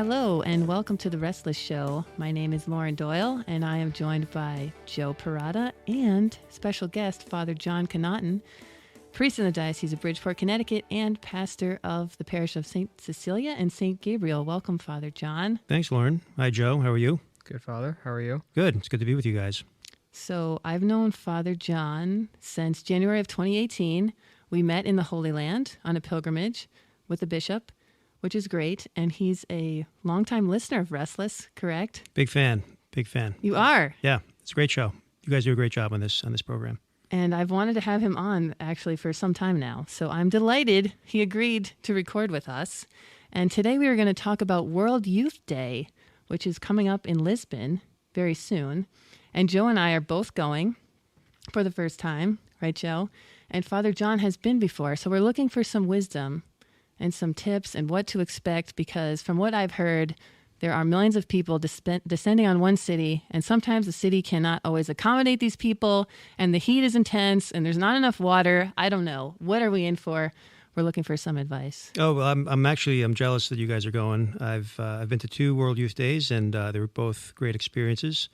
Hello and welcome to the Restless Show. My name is Lauren Doyle and I am joined by Joe Parada and special guest Father John Connaughton, priest in the Diocese of Bridgeport, Connecticut, and pastor of the parish of St. Cecilia and St. Gabriel. Welcome, Father John. Thanks, Lauren. Hi, Joe. How are you? Good, Father. How are you? Good. It's good to be with you guys. So I've known Father John since January of 2018. We met in the Holy Land on a pilgrimage with the bishop, which is great. And he's a longtime listener of Restless, correct? Big fan. Big fan. You are? Yeah. It's a great show. You guys do a great job on this program. And I've wanted to have him on, actually, for some time now. So I'm delighted he agreed to record with us. And today we are going to talk about World Youth Day, which is coming up in Lisbon very soon. And Joe and I are both going for the first time, right, Joe? And Father John has been before. So we're looking for some wisdom and some tips and what to expect, because from what I've heard, there are millions of people descending on one city, and sometimes the city cannot always accommodate these people, and the heat is intense, and there's not enough water. I don't know. What are we in for? We're looking for some advice. Oh, well, I'm jealous that you guys are going. I've been to 2 World Youth Days, and they were both great experiences.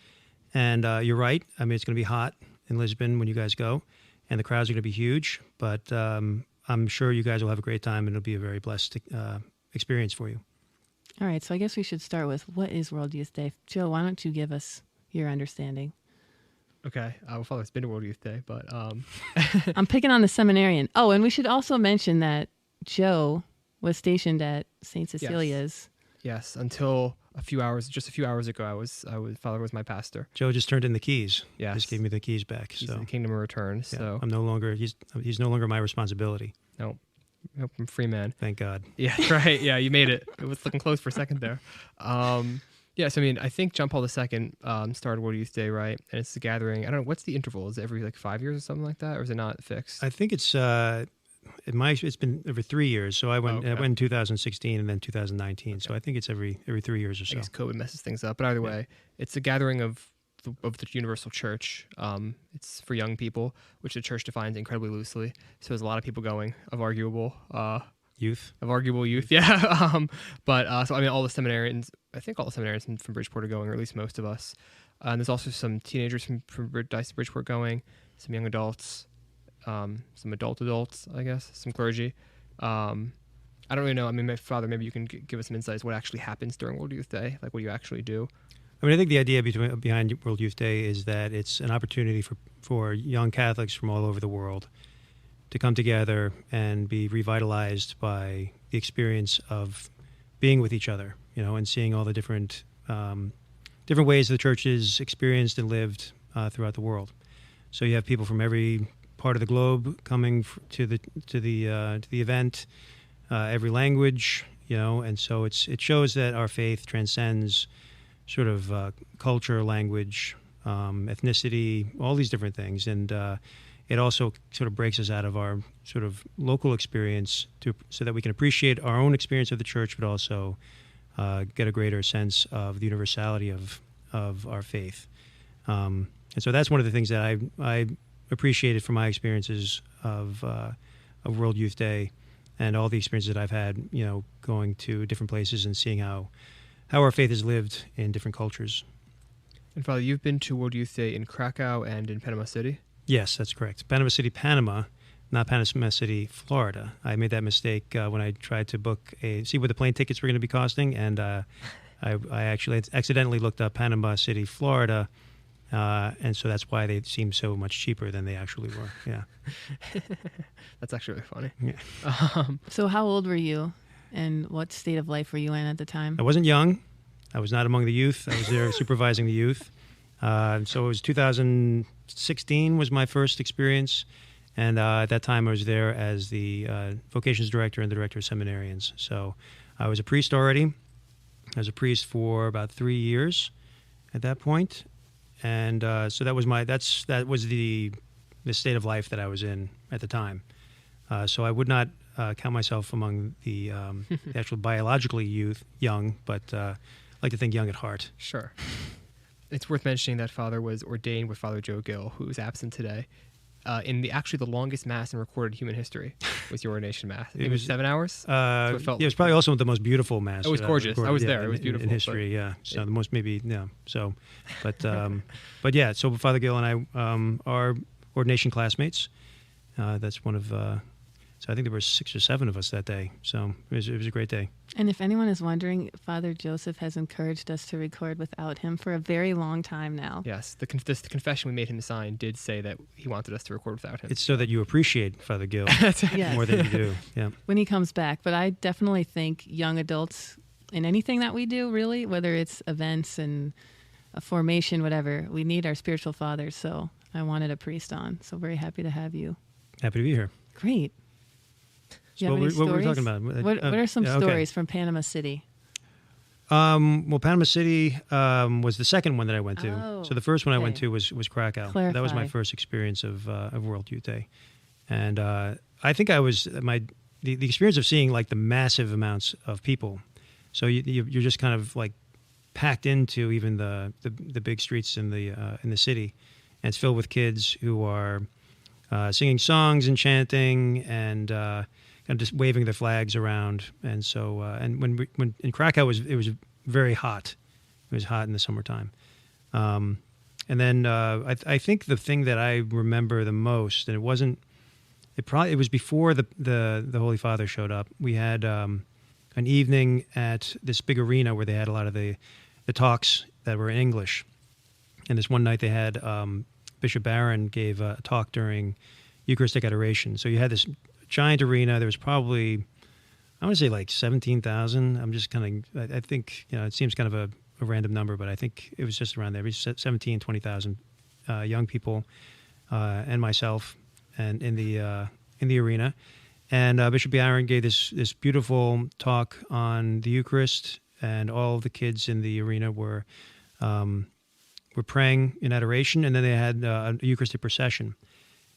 And you're right. I mean, it's going to be hot in Lisbon when you guys go, and the crowds are going to be huge. But I'm sure you guys will have a great time, and it'll be a very blessed experience for you. All right, so I guess we should start with, what is World Youth Day? Joe, why don't you give us your understanding? Okay. Well, Father, it's been a World Youth Day, but... I'm picking on the seminarian. Oh, and we should also mention that Joe was stationed at St. Cecilia's. Yes, until just a few hours ago, Father was my pastor. Joe just turned in the keys. Yes. Just gave me the keys back. He's so in the kingdom of return, yeah, so... he's no longer my responsibility. No. Nope, I'm free man. Thank God. Yeah, right. Yeah, you made it. It was looking close for a second there. Yes, I mean, I think John Paul II started World Youth Day, right? And it's the gathering. I don't know, what's the interval? Is it every 5 years or something like that? Or is it not fixed? I think it's been every 3 years. So I went in 2016 and then 2019. Okay. So I think it's every 3 years or so. I guess COVID messes things up. But either way, it's a gathering of the universal church. It's for young people, which the church defines incredibly loosely. So there's a lot of people going of arguable youth. Yeah. So I mean, all the seminarians from Bridgeport are going, or at least most of us. And there's also some teenagers from Diocese of Bridgeport going, some young adults, some adults, I guess, some clergy. I don't really know. I mean, my Father, maybe you can give us some insights what actually happens during World Youth Day, like what you actually do. I mean, I think the idea behind World Youth Day is that it's an opportunity for young Catholics from all over the world to come together and be revitalized by the experience of being with each other, and seeing all the different ways the church is experienced and lived throughout the world. So you have people from every part of the globe coming to the event, every language, and so it shows that our faith transcends sort of culture, language, ethnicity, all these different things. And it also sort of breaks us out of our sort of local experience so that we can appreciate our own experience of the church, but also get a greater sense of the universality of our faith. And so that's one of the things that I appreciated from my experiences of World Youth Day and all the experiences that I've had, going to different places and seeing how our faith is lived in different cultures. And Father, you've been to World Youth Day in Krakow and in Panama City? Yes, that's correct. Panama City, Panama, not Panama City, Florida. I made that mistake when I tried to see what the plane tickets were going to be costing, and I actually accidentally looked up Panama City, Florida, and so that's why they seem so much cheaper than they actually were. Yeah. That's actually really funny. Yeah. So how old were you? And what state of life were you in at the time? I wasn't young. I was not among the youth. I was there supervising the youth. So it was 2016 was my first experience. And at that time I was there as the vocations director and the director of seminarians. So I was a priest already. I was a priest for about 3 years at that point. And so that was the state of life that I was in at the time. So I would not count myself among the actual biologically young, but I like to think young at heart. Sure. It's worth mentioning that Father was ordained with Father Joe Gill, who is absent today. in the longest mass in recorded human history was your ordination mass. I think it was 7 hours. That's what it felt it was probably also the most beautiful mass. It was gorgeous. recorded, I was there. It was beautiful in history. So the most maybe So, but yeah. So Father Gill and I are ordination classmates. That's one of. So I think there were 6 or 7 of us that day. So it was a great day. And if anyone is wondering, Father Joseph has encouraged us to record without him for a very long time now. Yes, the confession we made him sign did say that he wanted us to record without him. It's so that you appreciate Father Gill Yes. more than you do. Yeah. When he comes back. But I definitely think young adults, in anything that we do, really, whether it's events and a formation, whatever, we need our spiritual fathers. So I wanted a priest on. So very happy to have you. Happy to be here. Great. So what were we talking about? What are some stories from Panama City? Well, Panama City was the second one that I went to. Oh, so the first one I went okay. to was Krakow. Clarify. That was my first experience of World Youth Day, and I think I was the experience of seeing like the massive amounts of people. So you're just kind of like packed into even the big streets in the city, and it's filled with kids who are singing songs and chanting and just waving their flags around. And so, and when in Krakow it was very hot. It was hot in the summertime. And then I think the thing that I remember the most, and it was before the Holy Father showed up. We had an evening at this big arena where they had a lot of the talks that were in English. And this one night they had Bishop Barron gave a talk during Eucharistic adoration. So you had this giant arena. There was probably, I want to say like 17,000. I'm just kind of, I think, it seems kind of a random number, but I think it was just around there. It was 17, 20,000 young people and myself and in the arena. And Bishop Barron gave this beautiful talk on the Eucharist, and all of the kids in the arena were praying in adoration, and then they had a Eucharistic procession.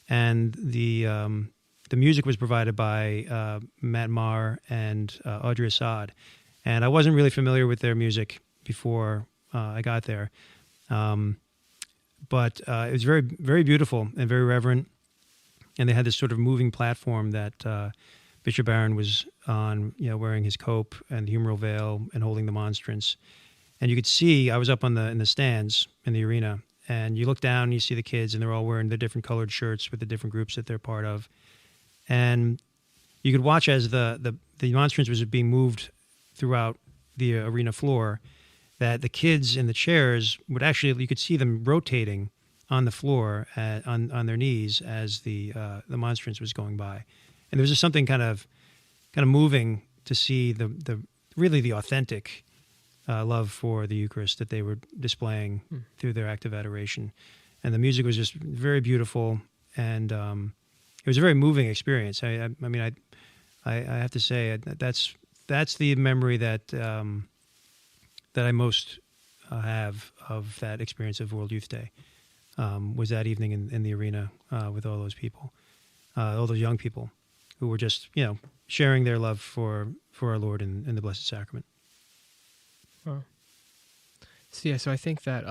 And the music was provided by Matt Maher and Audrey Assad. And I wasn't really familiar with their music before I got there. But it was very, very beautiful and very reverent. And they had this sort of moving platform that Bishop Barron was on, wearing his cope and the humeral veil and holding the monstrance. And you could see, I was up in the stands in the arena, and you look down and you see the kids, and they're all wearing the different colored shirts with the different groups that they're part of. And you could watch as the monstrance was being moved throughout the arena floor, that the kids in the chairs would actually, you could see them rotating on the floor on their knees as the monstrance was going by. And there was just something kind of moving to see the really the authentic love for the Eucharist that they were displaying through their act of adoration. And the music was just very beautiful, and it was a very moving experience. I mean, I have to say that's the memory that that I most have of that experience of World Youth Day. Was that evening in the arena with all those people, all those young people who were just, sharing their love for our Lord in the Blessed Sacrament. Wow. So I think that,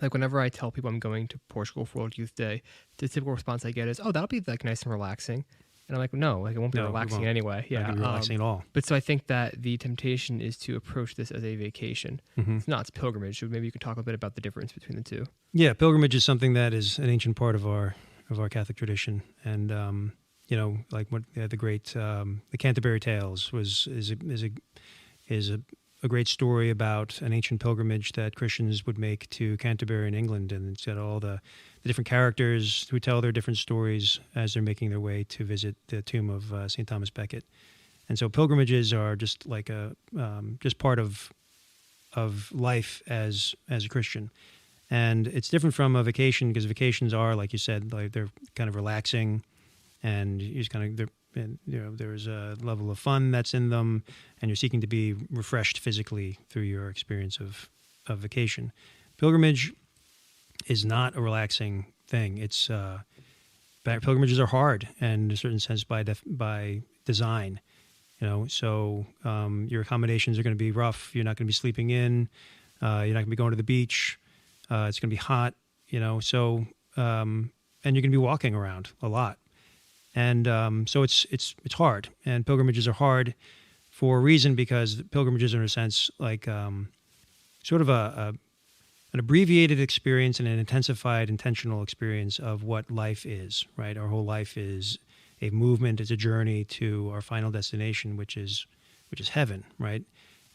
like whenever I tell people I'm going to Portugal for World Youth Day, the typical response I get is, "Oh, that'll be like nice and relaxing." And I'm like, "No, it won't be relaxing anyway." Yeah, not relaxing at all. But so I think that the temptation is to approach this as a vacation. Mm-hmm. It's not; it's pilgrimage. So maybe you could talk a bit about the difference between the two. Yeah, pilgrimage is something that is an ancient part of our Catholic tradition, and like what the great the Canterbury Tales is a great story about an ancient pilgrimage that Christians would make to Canterbury in England, and it's got all the different characters who tell their different stories as they're making their way to visit the tomb of St. Thomas Becket. And so pilgrimages are just like just part of life as a Christian. And it's different from a vacation, because vacations are, like you said, like they're kind of relaxing, and you just kind of there's a level of fun that's in them, and you're seeking to be refreshed physically through your experience of vacation. Pilgrimage is not a relaxing thing. It's pilgrimages are hard, and in a certain sense by design. So your accommodations are going to be rough. You're not going to be sleeping in. You're not going to be going to the beach. It's going to be hot. So and you're going to be walking around a lot. And so it's hard. And pilgrimages are hard for a reason, because pilgrimages are, in a sense, like sort of an abbreviated experience and an intensified, intentional experience of what life is, right? Our whole life is a movement, it's a journey to our final destination, which is heaven, right?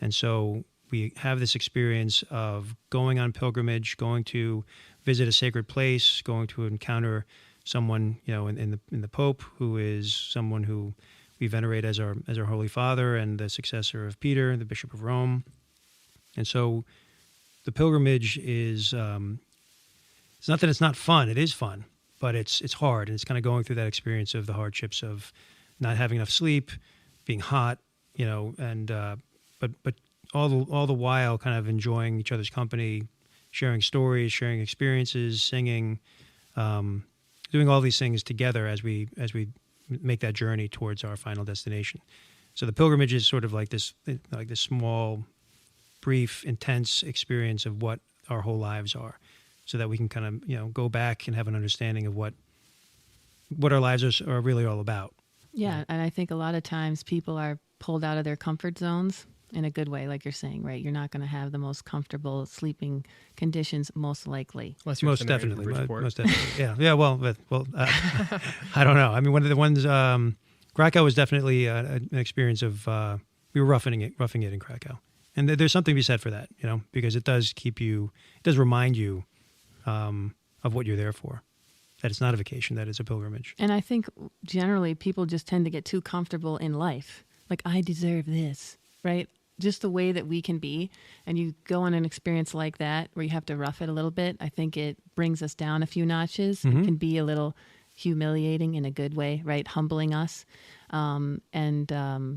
And so we have this experience of going on pilgrimage, going to visit a sacred place, going to encounter someone, in the Pope, who is someone who we venerate as our Holy Father and the successor of Peter, the Bishop of Rome. And so the pilgrimage is, it's not that it's not fun, it is fun, but it's hard, and it's kind of going through that experience of the hardships of not having enough sleep, being hot, and but all the while kind of enjoying each other's company, sharing stories, sharing experiences, singing, doing all these things together as we make that journey towards our final destination. So the pilgrimage is sort of like this small, brief, intense experience of what our whole lives are, so that we can kind of go back and have an understanding of what our lives are really all about. Yeah, and I think a lot of times people are pulled out of their comfort zones in a good way, like you're saying, right? You're not going to have the most comfortable sleeping conditions, most likely. Unless you're Most seminary in definitely. Bridgeport. Most definitely. Yeah. Yeah. Well, I don't know. I mean, one of the ones, Krakow was definitely an experience of, we were roughing it in Krakow. And there's something to be said for that, because it does remind you of what you're there for. That it's not a vacation, that it's a pilgrimage. And I think generally people just tend to get too comfortable in life. Like, I deserve this, right? Just the way that we can be. And you go on an experience like that where you have to rough it a little bit. I think it brings us down a few notches. Mm-hmm. It can be a little humiliating in a good way, right? Humbling us and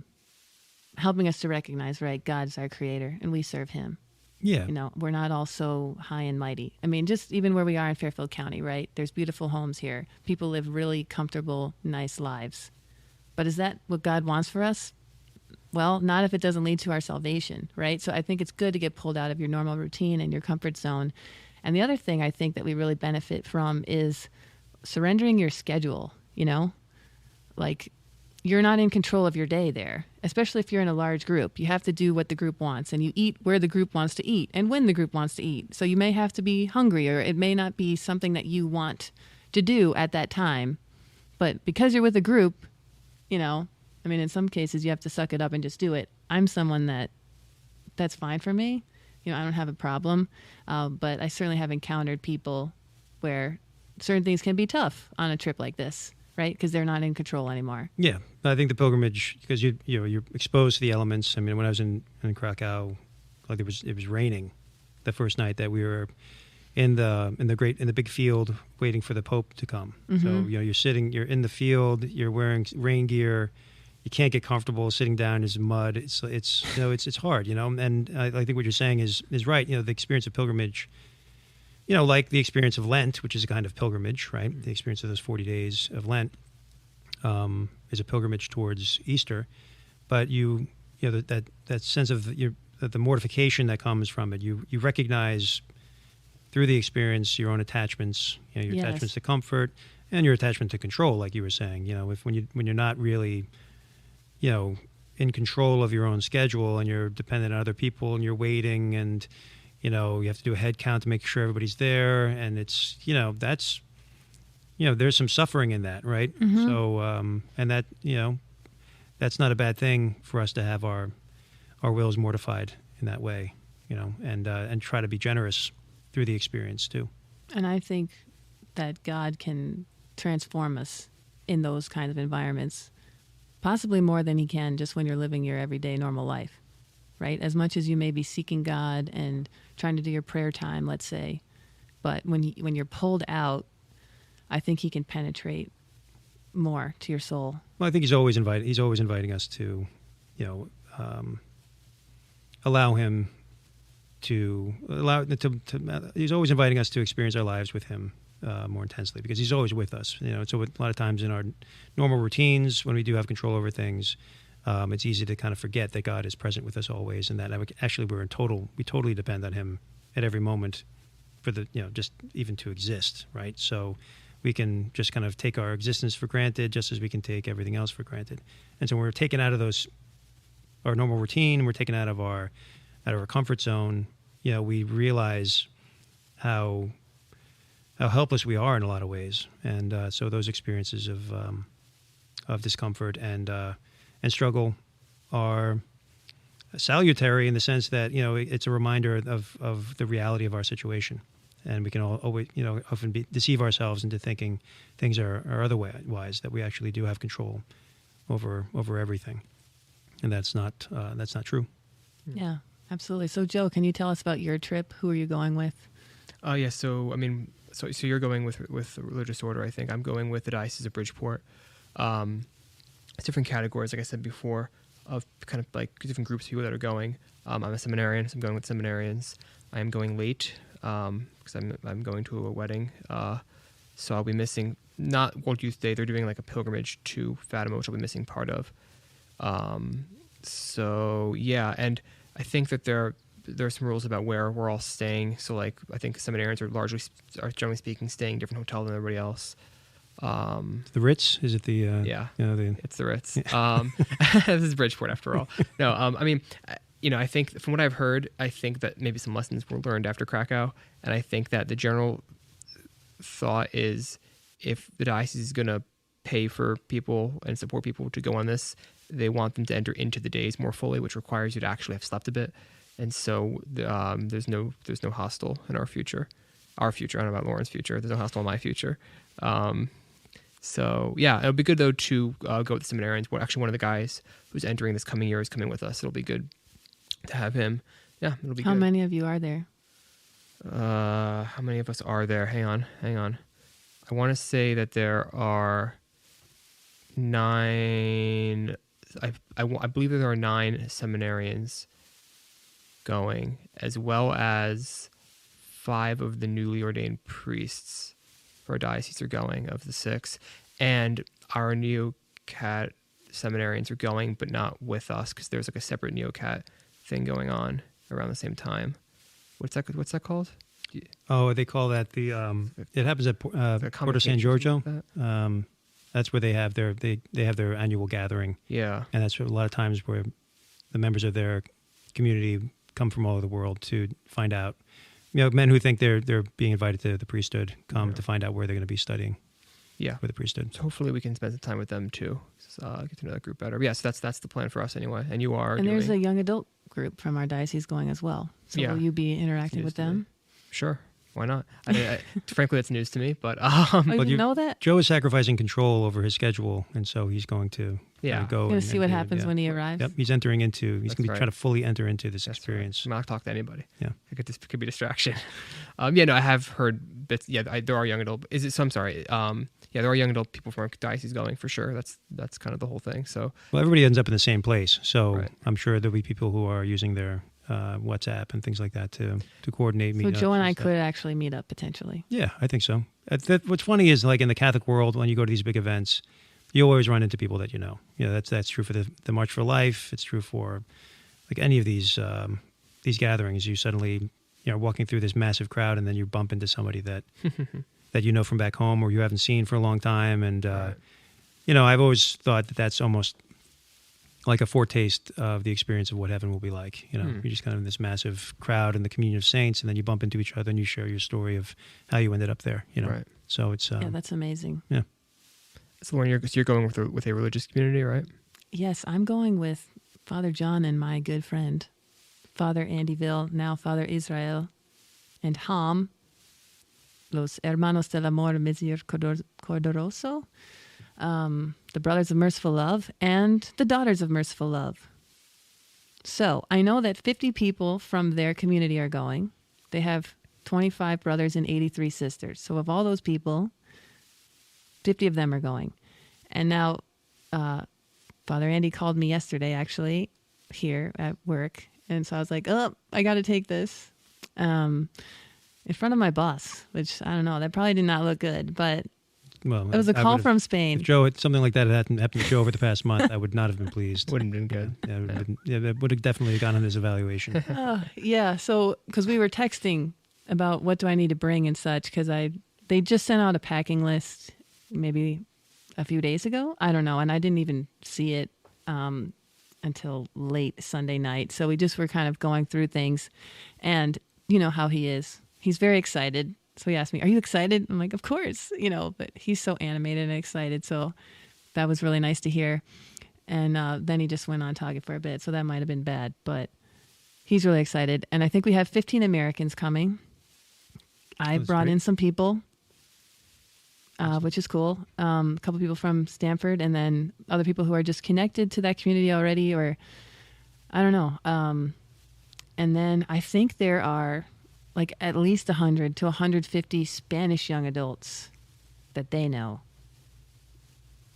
helping us to recognize, right, God's our creator and we serve him. Yeah. We're not all so high and mighty. I mean, just even where we are in Fairfield County, right? There's beautiful homes here. People live really comfortable, nice lives. But is that what God wants for us? Well, not if it doesn't lead to our salvation, right? So I think it's good to get pulled out of your normal routine and your comfort zone. And the other thing I think that we really benefit from is surrendering your schedule, Like, you're not in control of your day there, especially if you're in a large group. You have to do what the group wants, and you eat where the group wants to eat and when the group wants to eat. So you may have to be hungry, or it may not be something that you want to do at that time. But because you're with a group, in some cases you have to suck it up and just do it. I'm someone that's fine for me. I don't have a problem. But I certainly have encountered people where certain things can be tough on a trip like this. Right, because they're not in control anymore. Yeah, I think the pilgrimage, because you're exposed to the elements. I mean, when I was in Krakow, like it was raining the first night that we were in the big field waiting for the Pope to come. Mm-hmm. So you're in the field, you're wearing rain gear, you can't get comfortable sitting down. There's mud. It's hard. And I think what you're saying is right. The experience of pilgrimage. Like the experience of Lent, which is a kind of pilgrimage, right? The experience of those 40 days of Lent is a pilgrimage towards Easter. But that sense of the mortification that comes from it, you recognize through the experience your own attachments, your Yes. attachments to comfort and your attachment to control, like you were saying. When you're not really, in control of your own schedule and you're dependent on other people and you're waiting and you have to do a head count to make sure everybody's there. And it's, there's some suffering in that, right? Mm-hmm. So, and that, that's not a bad thing for us to have our wills mortified in that way, and try to be generous through the experience too. And I think that God can transform us in those kind of environments, possibly more than he can just when you're living your everyday normal life. Right? As much as you may be seeking God and trying to do your prayer time, let's say, but when you're pulled out, I think he can penetrate more to your soul. Well, I think he's always inviting us to, allow him to he's always inviting us to experience our lives with him more intensely, because he's always with us. So a lot of times in our normal routines, when we do have control over things, it's easy to kind of forget that God is present with us always, and that actually we totally depend on him at every moment for just even to exist, right? So we can just kind of take our existence for granted, just as we can take everything else for granted. And so when we're taken out of our normal routine, we're taken out of our comfort zone, we realize how helpless we are in a lot of ways. And so those experiences of discomfort and struggle are salutary in the sense that, it's a reminder of the reality of our situation. And we can always, often deceive ourselves into thinking things are otherwise, that we actually do have control over everything. And that's not true. Yeah, absolutely. So Joe, can you tell us about your trip? Who are you going with? Yeah. So you're going with the religious order. I think I'm going with the Diocese of Bridgeport. It's different categories, like I said before, of kind of like different groups of people that are going. I'm a seminarian, so I'm going with seminarians. I am going late because I'm going to a wedding. So I'll be missing not World Youth Day. They're doing like a pilgrimage to Fatima, which I'll be missing part of. So yeah, and I think that there are some rules about where we're all staying. So like I think seminarians are generally speaking staying in different hotels than everybody else. The Ritz? Is it the yeah? It's the Ritz. This is Bridgeport after all. No, I mean, I think from what I've heard, I think that maybe some lessons were learned after Krakow, and I think that the general thought is if the diocese is going to pay for people and support people to go on this, they want them to enter into the days more fully, which requires you to actually have slept a bit. And so there's no hostel in our future. Our future. I don't know about Lauren's future. There's no hostel in my future. So yeah, it'll be good though to go with the seminarians. Well, actually, one of the guys who's entering this coming year is coming with us. It'll be good to have him. Yeah, it'll be good. How many of you are there? How many of us are there? Hang on. I want to say that there are 9. I believe that there are 9 seminarians going, as well as 5 of the newly ordained priests for our diocese are going, of the 6, and our Neocat seminarians are going, but not with us because there's like a separate Neocat thing going on around the same time. What's that called? Oh, they call that the. It happens at Porto San Giorgio. That's where they have their annual gathering. Yeah, and that's a lot of times where the members of their community come from all over the world to find out. Men who think they're being invited to the priesthood come to find out where they're going to be studying. Yeah, for the priesthood. So hopefully we can spend some time with them too. Get to know that group better. But yes, that's the plan for us anyway. And you are. And there's a young adult group from our diocese going as well. So will you be interacting with them? Sure. Why not? Frankly, that's news to me. But you didn't know that? Joe is sacrificing control over his schedule, and so he's going to go. Going to see what happens when he arrives. Yep, he's going to be trying to fully enter into this experience. Right. I'm not talk to anybody. Yeah, this could be a distraction. I have heard bits. Yeah, there are young adult. Is it? So I'm sorry. There are young adult people from our diocese going for sure. That's kind of the whole thing. So everybody ends up in the same place. So I'm sure there'll be people who are using their WhatsApp and things like that to coordinate meetups. So Joe and I could actually meet up potentially. Yeah, I think so. What's funny is like in the Catholic world, when you go to these big events, you always run into people that you know. That's true for the March for Life. It's true for like any of these gatherings. You suddenly walking through this massive crowd, and then you bump into somebody that that you know from back home or you haven't seen for a long time. And I've always thought that that's almost like a foretaste of the experience of what heaven will be like. You're just kind of in this massive crowd in the communion of saints, and then you bump into each other and you share your story of how you ended up there. Right. So it's that's amazing. Yeah. So Lauren, you're going with a religious community, right? Yes, I'm going with Father John and my good friend, Father Andyville, now Father Israel, and Ham, Los Hermanos del Amor Misericordioso, the Brothers of Merciful Love, and the Daughters of Merciful Love. So I know that 50 people from their community are going. They have 25 brothers and 83 sisters. So of all those people, 50 of them are going. And now Father Andy called me yesterday, actually, here at work. And so I was like, I got to take this in front of my boss, which I don't know. That probably did not look good, but it was a call from Spain. If Joe, something like that had happened to Joe over the past month, I would not have been pleased. Wouldn't have been good. That would have definitely gone on his evaluation. So because we were texting about what do I need to bring and such, because they they just sent out a packing list maybe a few days ago. I don't know. And I didn't even see it until late Sunday night. So we just were kind of going through things. And you know how he is. He's very excited. So he asked me, "Are you excited?" I'm like, "Of course," but he's so animated and excited. So that was really nice to hear. And then he just went on talking for a bit. So that might have been bad, but he's really excited. And I think we have 15 Americans coming. I brought in some people, which is cool. A couple people from Stanford, and then other people who are just connected to that community already, or I don't know. And then I think there are like at least 100 to 150 Spanish young adults that they know,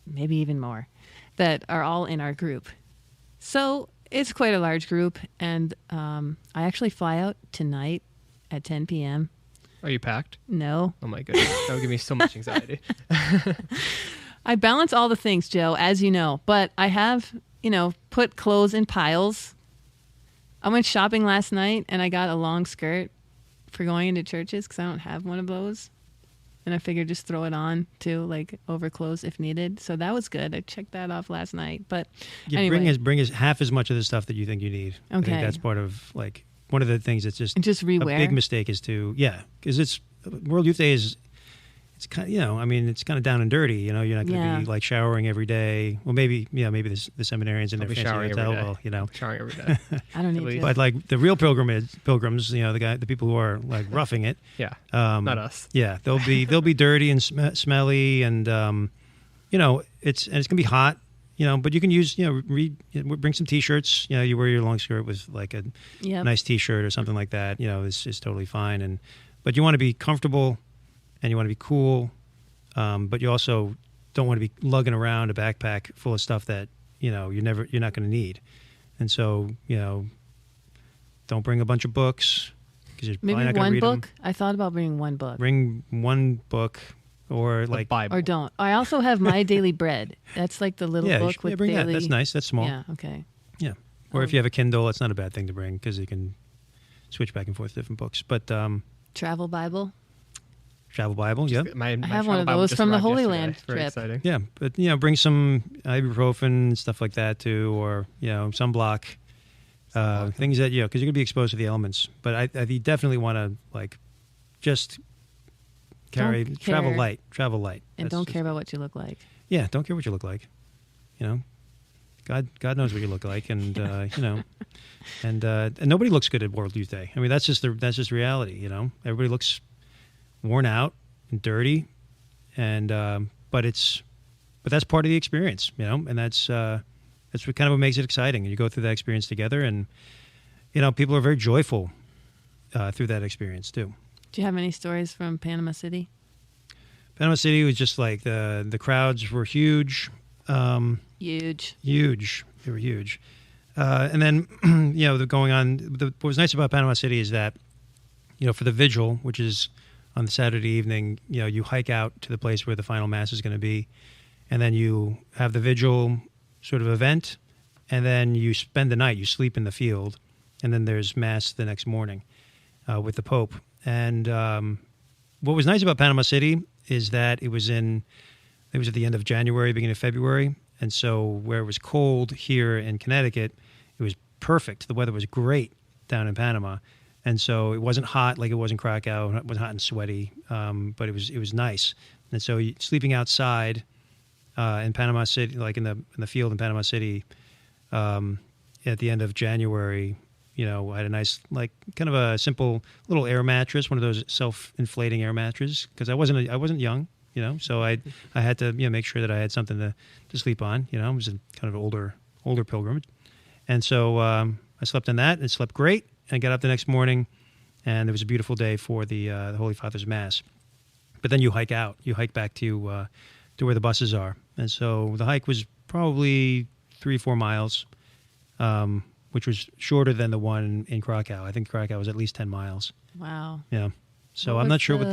maybe even more, that are all in our group. So it's quite a large group, and I actually fly out tonight at 10 p.m. Are you packed? No. Oh my goodness. That would give me so much anxiety. I balance all the things, Joe, as you know, but I have, put clothes in piles. I went shopping last night and I got a long skirt for going into churches because I don't have one of those. And I figured just throw it on too, like over clothes if needed. So that was good. I checked that off last night. But anyway. Bring us half as much of the stuff that you think you need. Okay. I think that's part of like one of the things that's just rewear. A big mistake is because it's World Youth Day is, it's kind of, it's kind of down and dirty. You're not going to be like showering every day. Well, maybe the seminarians and their fancy hotel. Showering every day. I don't need to. But like the real pilgrims, the people who are like roughing it. Yeah. Not us. Yeah, they'll be dirty and smelly, and it's going to be hot. But you can use bring some t-shirts. You wear your long skirt with like a nice t-shirt or something like that. It's totally fine. But you want to be comfortable. And you want to be cool, but you also don't want to be lugging around a backpack full of stuff that you're not going to need. And so don't bring a bunch of books because you're probably not going to read them. Maybe one book. I thought about bringing one book. Bring one book or like Bible. Or don't. I also have My Daily Bread. That's like the little book with bring daily. That. That's nice. That's small. Yeah. Okay. Yeah. Or if you have a Kindle, that's not a bad thing to bring because you can switch back and forth to different books. But travel Bible. Travel Bible, yeah. I have one of those from the Holy Land trip. Very exciting. Yeah, but bring some ibuprofen and stuff like that too, or sunblock, things that because you're gonna be exposed to the elements. But I definitely want to like just travel light, and don't care about what you look like. Yeah, don't care what you look like. God knows what you look like, and and nobody looks good at World Youth Day. I mean, that's just reality. Everybody looks worn out and dirty, and but that's part of the experience, and that's what kind of what makes it exciting. And you go through that experience together, and people are very joyful through that experience too. Do you have any stories from Panama City? Panama City was just like the crowds were huge. Huge. They were huge. And then going on. What was nice about Panama City is that for the vigil, which is on the Saturday evening, you hike out to the place where the final mass is going to be, and then you have the vigil sort of event, and then you spend the night. You sleep in the field, and then there's mass the next morning with the Pope. And what was nice about Panama City is that it was at the end of January, beginning of February, and so where it was cold here in Connecticut, it was perfect. The weather was great down in Panama. And so it wasn't hot like it was in Krakow. It wasn't hot and sweaty, but it was nice. And so sleeping outside in Panama City, like in the field in Panama City, at the end of January, I had a nice, like kind of a simple little air mattress, one of those self-inflating air mattresses, because I wasn't young, so I had to make sure that I had something to sleep on. I was a kind of older pilgrim, and so I slept in that and slept great. And got up the next morning, and it was a beautiful day for the Holy Father's Mass. But then you hike out. You hike back to where the buses are. And so the hike was probably 3-4 miles, which was shorter than the one in Krakow. I think Krakow was at least 10 miles. Wow. Yeah. So I'm not sure what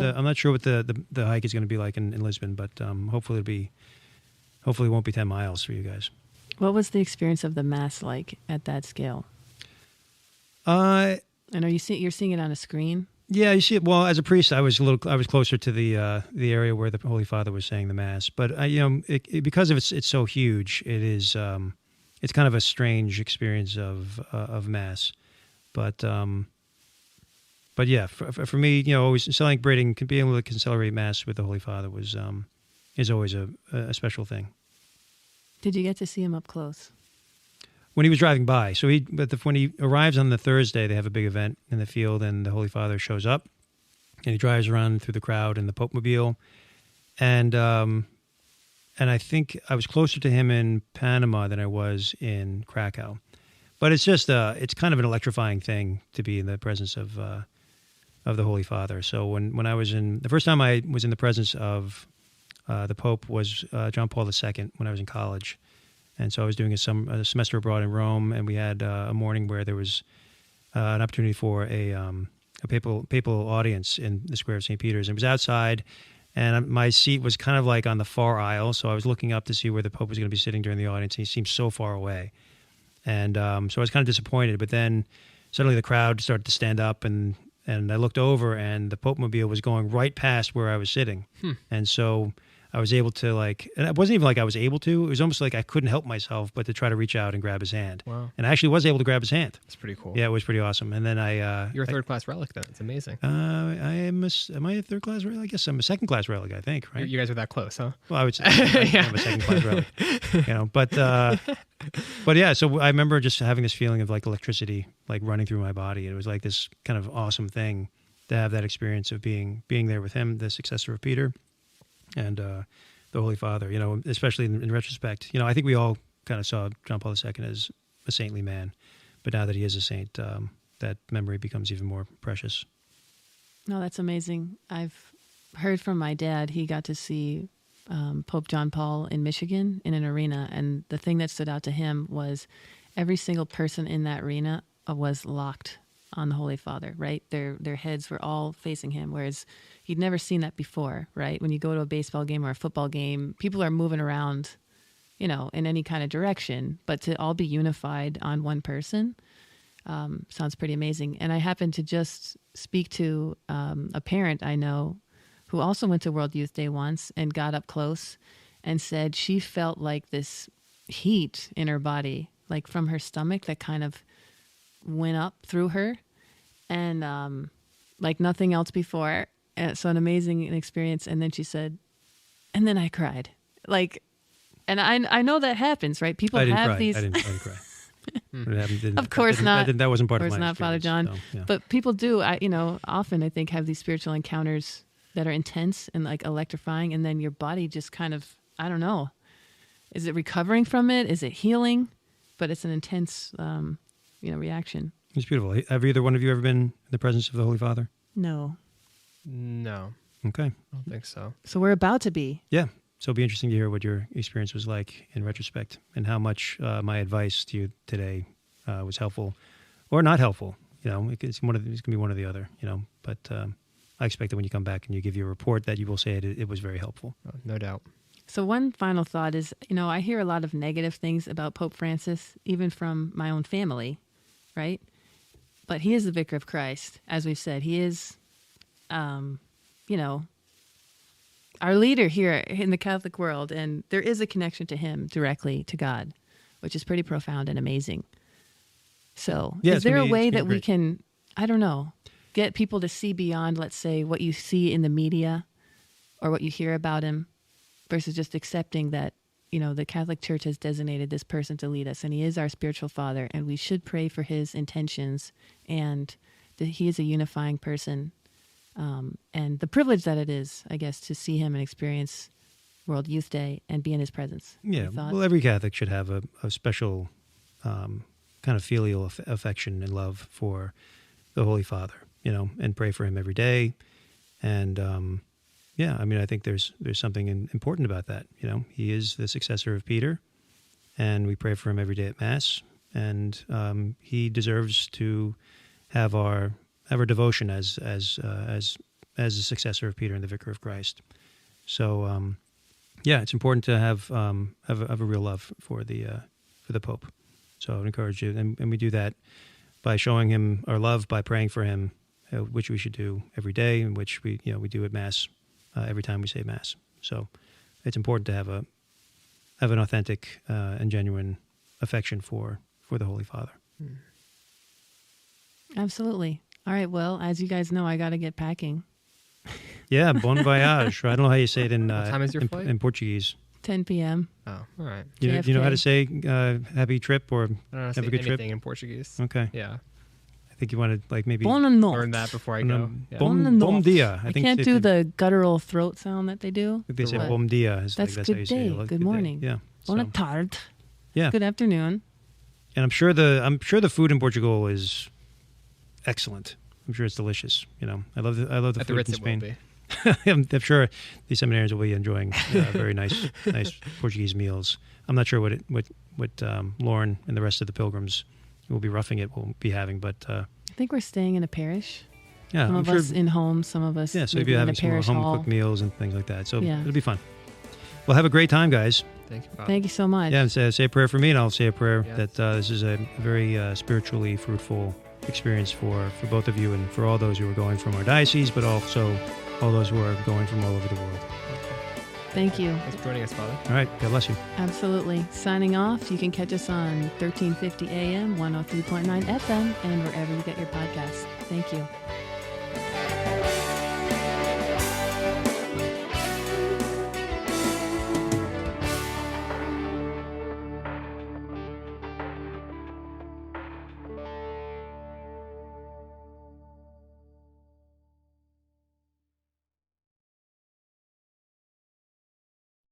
the hike is going to be like in Lisbon, but hopefully it won't be 10 miles for you guys. What was the experience of the Mass like at that scale? And you're seeing it on a screen? Yeah, you see, well, as a priest, I was closer to the area where the Holy Father was saying the Mass. But because of it's so huge, it is it's kind of a strange experience of Mass. But yeah, for me, always celebrating, being able to celebrate Mass with the Holy Father is always a special thing. Did you get to see him up close? When he was driving by. So when he arrives on the Thursday, they have a big event in the field, and the Holy Father shows up, and he drives around through the crowd in the Pope Mobile, and I think I was closer to him in Panama than I was in Krakow, but it's just it's kind of an electrifying thing to be in the presence of the Holy Father. So when I was the first time I was in the presence of the Pope was John Paul II when I was in college. And so I was doing a semester abroad in Rome, and we had a morning where there was an opportunity for a papal audience in the square of St. Peter's. And it was outside, and my seat was kind of like on the far aisle, so I was looking up to see where the Pope was going to be sitting during the audience, and he seemed so far away. And so I was kind of disappointed, but then suddenly the crowd started to stand up, and I looked over, and the Pope Mobile was going right past where I was sitting. And so I was able to and it wasn't even like I was able to, it was almost like I couldn't help myself but to try to reach out and grab his hand. Wow. And I actually was able to grab his hand. That's pretty cool. Yeah, it was pretty awesome. And then You're a third-class relic then. It's amazing. am I a third-class relic? I guess I'm a second-class relic, I think, right? You guys are that close, huh? Well, I would say I'm a second-class relic. But yeah, so I remember just having this feeling of like electricity like running through my body. It was like this kind of awesome thing to have that experience of being there with him, the successor of Peter, and the Holy Father, especially in retrospect. I think we all kind of saw John Paul II as a saintly man, but now that he is a saint, that memory becomes even more precious. No, that's amazing. I've heard from my dad. He got to see Pope John Paul in Michigan in an arena, and the thing that stood out to him was every single person in that arena was locked on the Holy Father, right? Their heads were all facing him, whereas he'd never seen that before, right? When you go to a baseball game or a football game, people are moving around, in any kind of direction, but to all be unified on one person sounds pretty amazing. And I happened to just speak to a parent I know who also went to World Youth Day once and got up close and said she felt like this heat in her body, like from her stomach that kind of went up through her, and like nothing else before. So an amazing experience. And then she said, and then I cried. And I know that happens, right? People have these. I didn't cry. Of course not. That wasn't part of my not Father John. So, yeah. But people do, often I think have these spiritual encounters that are intense and like electrifying, and then your body just kind of, I don't know, is it recovering from it? Is it healing? But it's an intense, reaction. It's beautiful. Have either one of you ever been in the presence of the Holy Father? No. No. Okay. I don't think so. So we're about to be. Yeah. So it'll be interesting to hear what your experience was like in retrospect, and how much my advice to you today was helpful or not helpful. It's going to be one or the other, but I expect that when you come back and you give your report that you will say it was very helpful. Oh, no doubt. So one final thought is, I hear a lot of negative things about Pope Francis, even from my own family, right? But he is the vicar of Christ, as we've said. He is, our leader here in the Catholic world, and there is a connection to him directly to God, which is pretty profound and amazing. So is there a way that we can, I don't know, get people to see beyond, let's say, what you see in the media or what you hear about him, versus just accepting that, the Catholic Church has designated this person to lead us, and he is our spiritual father, and we should pray for his intentions, and that he is a unifying person, and the privilege that it is, I guess, to see him and experience World Youth Day and be in his presence. Yeah, well, every Catholic should have a special kind of filial affection and love for the Holy Father, and pray for him every day, and I think there's something important about that. He is the successor of Peter, and we pray for him every day at Mass, and he deserves to have our devotion as the successor of Peter and the Vicar of Christ. So, it's important to have a real love for the Pope. So I would encourage you, and we do that by showing him our love, by praying for him which we should do every day, and which we do at Mass every time we say Mass. So it's important to have an authentic and genuine affection for the Holy Father. Absolutely. All right. Well, as you guys know, I got to get packing. Yeah, bon voyage. I don't know how you say it in What time is your flight? in Portuguese. 10 p.m. Oh, all right. You know how to say happy trip or I don't know how to have say a good anything trip? in Portuguese. Okay. Yeah. I think you want to like maybe Buona notte. Learn that before I go. Yeah. bom dia. I think can't they- do the guttural throat sound that they do. They say but bom dia. That's That's how good you say day, it. good morning. Yeah. Buona So, tarde. yeah. Good afternoon. And I'm sure the food in Portugal is excellent. I'm sure it's delicious. I love the At the food Ritz in it will Spain. be. I'm sure the seminarians will be enjoying very nice Portuguese meals. I'm not sure what Lauren and the rest of the pilgrims who will be roughing it will be having, but I think we're staying in a parish. yeah, Some I'm of sure. us in homes, some of us Yeah, so maybe you'll be in a having some parish home hall. cooked meals and things like that. So Yeah. it'll be fun. Well, have a great time, guys. Thank you, Father. Thank you so much. Yeah, and say a prayer for me, and I'll say a prayer Yes. that this is a very spiritually fruitful experience for both of you and for all those who are going from our diocese, but also all those who are going from all over the world. Thank you. Thanks for joining us, Father. All right, God bless you. Absolutely. Signing off. You can catch us on 1350 AM, 103.9 FM, and wherever you get your podcasts. Thank you.